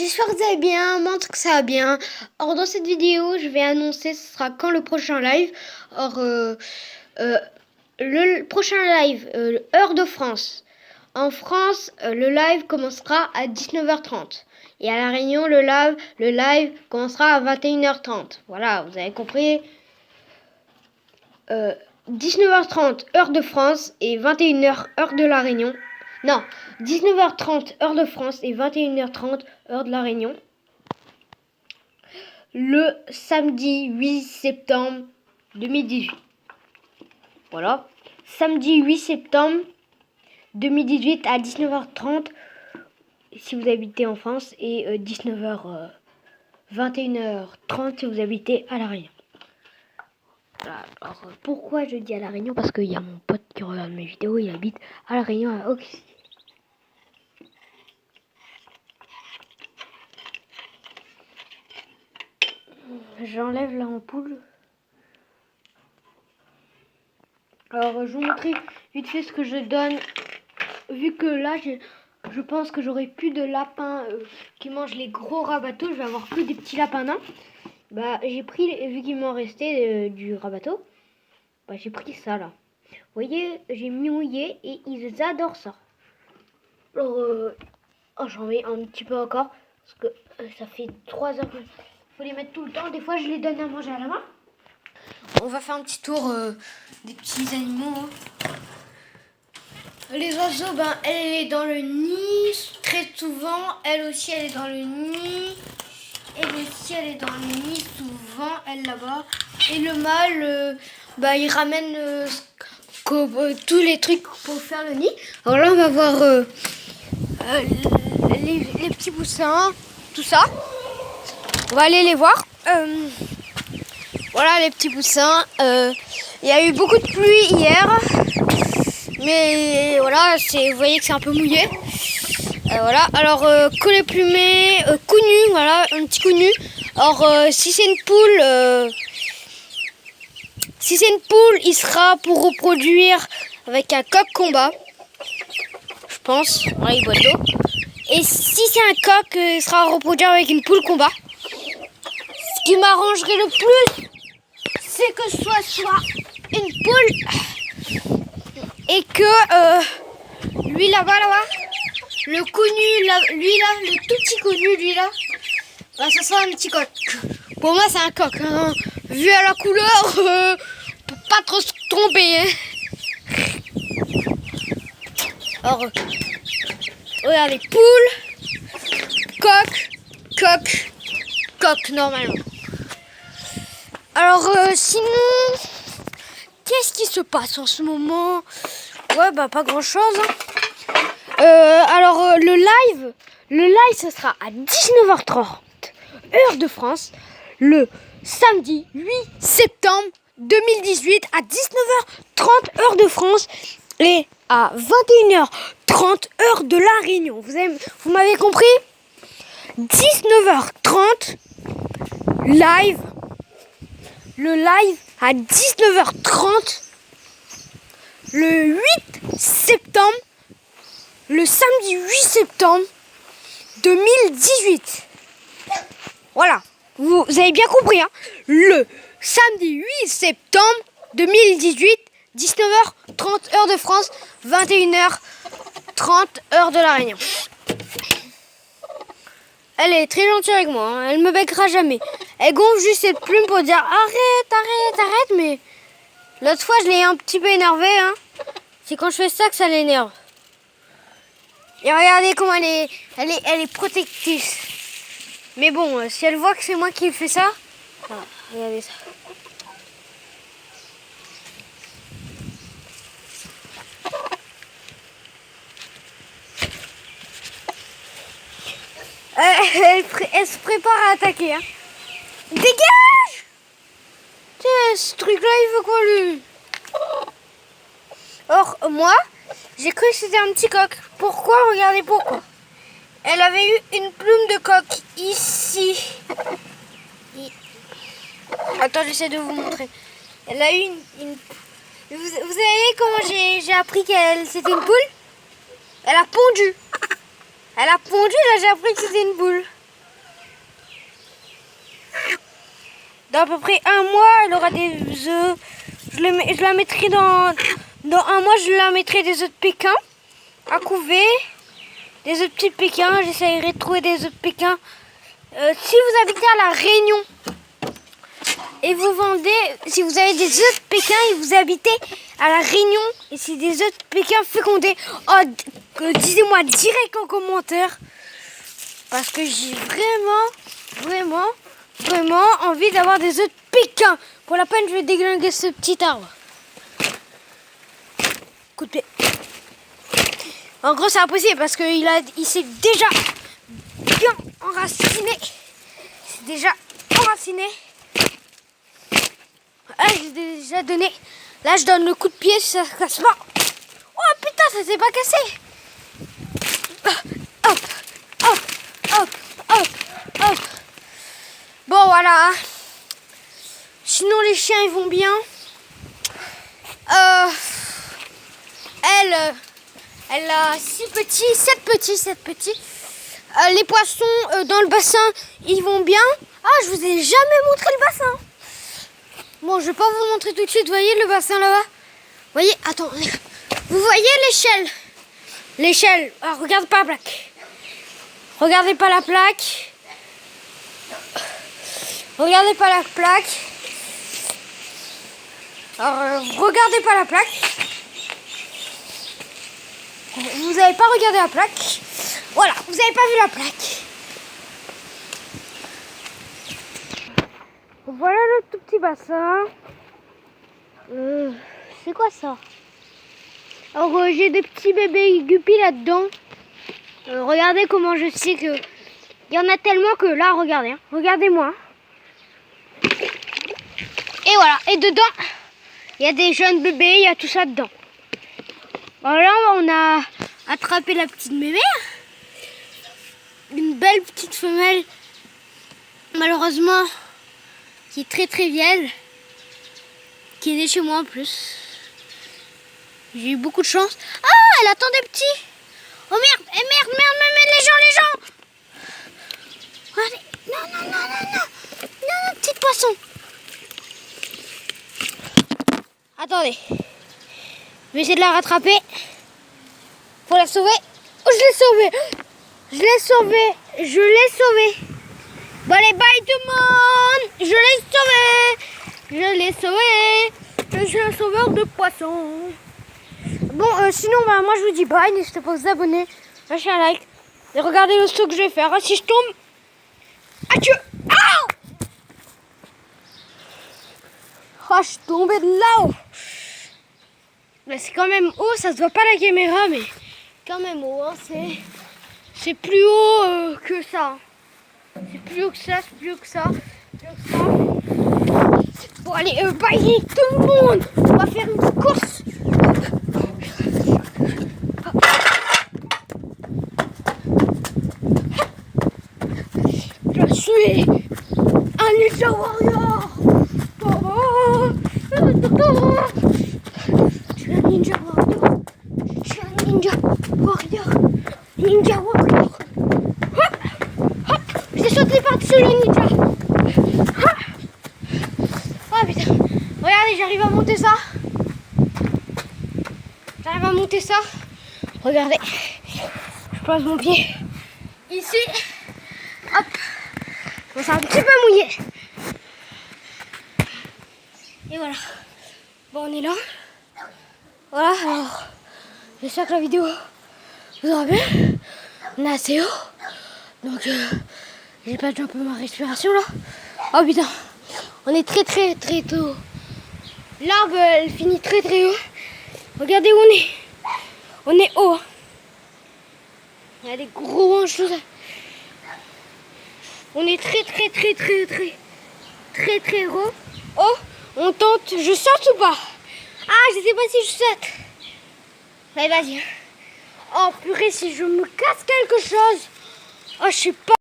j'espère que vous allez bien, moi en tout cas ça va bien. Or dans cette vidéo, je vais annoncer ce sera quand le prochain live. Or le prochain live, heure de France. En France, le live commencera à 19h30. Et à La Réunion, le live commencera à 21h30. Voilà, vous avez compris. 19h30 heure de France et 21h heure de La Réunion. Non, 19h30 heure de France et 21h30 heure de La Réunion. Le samedi 8 septembre 2018. Voilà. Samedi 8 septembre 2018 à 19h30 si vous habitez en France et 19h 21h30 si vous habitez à La Réunion. Voilà. Alors pourquoi je dis à La Réunion? Parce qu'il y a mon pote qui regarde mes vidéos, il habite à La Réunion à Auxi. J'enlève l'ampoule. Alors je vous montrer vite fait ce que je donne. Vu que là je pense que j'aurai plus de lapins qui mangent les gros rabateaux. Je vais avoir que des petits lapins nains. Bah j'ai pris, vu qu'il m'en restait du rabateau, bah j'ai pris ça là. Vous voyez, j'ai mouillé et ils adorent ça. Alors j'en mets un petit peu encore parce que ça fait 3 heures. Faut les mettre tout le temps. Des fois je les donne à manger à la main. On va faire un petit tour des petits animaux. Les oiseaux, ben elle est dans le nid très souvent. Elle aussi elle est dans le nid. Elle aussi elle est dans le nid souvent. Elle là-bas. Et le mâle, bah il ramène tous les trucs pour faire le nid. Alors là on va voir les petits poussins, tout ça. On va aller les voir. Voilà les petits poussins. Il y a eu beaucoup de pluie hier. Mais voilà, vous voyez que c'est un peu mouillé. Voilà. Alors collet plumé, cou nu, voilà, un petit cou nu. Alors si c'est une poule, il sera pour reproduire avec un coq combat. Je pense. Voilà, il boit de l'eau. Et si c'est un coq, il sera à reproduire avec une poule combat. Ce qui m'arrangerait le plus, c'est que ce soit une poule et que lui là-bas, le connu, lui là, le tout petit connu, lui là, bah ça sera un petit coq. Pour moi c'est un coq, hein. Vu à la couleur, peut pas trop se tromper. Hein. Alors, regardez, poule, coq normalement. Alors sinon, qu'est-ce qui se passe en ce moment? Ouais, bah pas grand chose. Alors le live ce sera à 19h30 heure de France le samedi 8 septembre 2018 à 19h30 heure de France et à 21h30 heure de La Réunion. Vous m'avez compris? 19h30 live. Le live à 19h30 le 8 septembre, le samedi 8 septembre 2018. Voilà, vous avez bien compris, hein? Le samedi 8 septembre 2018, 19h30 heure de France, 21h30 heure de La Réunion. Elle est très gentille avec moi, hein. Elle me becquera jamais. Elle gonfle juste cette plume pour dire arrête, mais l'autre fois je l'ai un petit peu énervée, hein. C'est quand je fais ça que ça l'énerve. Et regardez comment elle est protectrice. Mais bon, si elle voit que c'est moi qui fais ça, voilà, regardez ça. Elle se prépare à attaquer, hein. Dégage! Tiens, ce truc-là, il veut quoi, lui? Or, moi, j'ai cru que c'était un petit coq. Pourquoi? Regardez pourquoi. Elle avait eu une plume de coq ici. Attends, j'essaie de vous montrer. Elle a eu une... Vous savez comment j'ai appris qu'elle c'était une poule? Elle a pondu. Elle a pondu, là j'ai appris que c'était une poule. Dans à peu près un mois, elle aura des œufs. Je la mettrai dans un mois, je la mettrai des œufs de Pékin à couver. Des œufs de petits Pékin. J'essaierai de trouver des œufs de Pékin. Si vous habitez à La Réunion et vous vendez, si vous avez des œufs de Pékin et vous habitez à La Réunion et c'est des œufs de Pékin fécondés, disez-moi direct en commentaire. Parce que j'ai vraiment envie d'avoir des œufs de Pékin. Pour la peine, je vais déglinguer ce petit arbre. Coup de pied. En gros, c'est impossible parce qu'il s'est déjà bien enraciné. C'est déjà enraciné. Là, j'ai déjà donné. Là, je donne le coup de pied si ça se casse pas. Oh putain, ça s'est pas cassé. Hop, hop, hop, hop, hop. Bon, voilà. Sinon, les chiens, ils vont bien. Elle a 7 petits. Les poissons dans le bassin, ils vont bien. Ah, je vous ai jamais montré le bassin. Bon, je vais pas vous montrer tout de suite. Vous voyez le bassin là-bas? Vous voyez? Attends. Vous voyez l'échelle? L'échelle. Ah, regarde pas la plaque. Regardez pas la plaque. Regardez pas la plaque. Alors, regardez pas la plaque. Vous n'avez pas regardé la plaque. Voilà, vous n'avez pas vu la plaque. Voilà le tout petit bassin. C'est quoi ça? Alors, j'ai des petits bébés guppies là-dedans. Regardez comment je sais que... Il y en a tellement que là, regardez. Hein. Regardez-moi. Et voilà. Et dedans, il y a des jeunes bébés, il y a tout ça dedans. Voilà, on a attrapé la petite mémère. Une belle petite femelle. Malheureusement, qui est très vieille. Qui est née chez moi en plus. J'ai eu beaucoup de chance. Ah, elle attend des petits. Oh merde, merde, les gens. Allez, non, petit poisson. Attendez. Je vais essayer de la rattraper. Faut la sauver. Oh, je l'ai sauvée. Bon, allez, bye tout le monde. Je l'ai sauvée. Je suis un sauveur de poissons. Bon, sinon, moi je vous dis bye. N'hésitez pas à vous abonner, lâcher un like. Et regardez le saut que je vais faire. Si je tombe, adieu. Oh, je suis tombée de là-haut. Mais c'est quand même haut, ça se voit pas à la caméra, mais quand même haut. Hein, c'est plus haut que ça. C'est plus haut que ça, Bon, allez, bye tout le monde. On va faire une course. Je suis un ninja warrior. Je suis un ninja warrior. Hop, j'ai sauté par-dessus le ninja. Oh putain, regardez, j'arrive à monter ça. Regardez, je pose mon pied ici. Hop, bon, c'est un petit peu mouillé. Et voilà. Bon, on est là. Voilà, alors, j'espère que la vidéo vous aura plu. On est assez haut. Donc, j'ai perdu un peu ma respiration là. Oh putain, on est très haut. L'arbre, elle finit très haut. Regardez où on est. On est haut. Il y a des gros branches, tout ça. On est très haut. Oh, on tente. Je saute ou pas? Ah, je sais pas si je saute. Allez, vas-y. Oh purée, si je me casse quelque chose. Oh, je sais pas.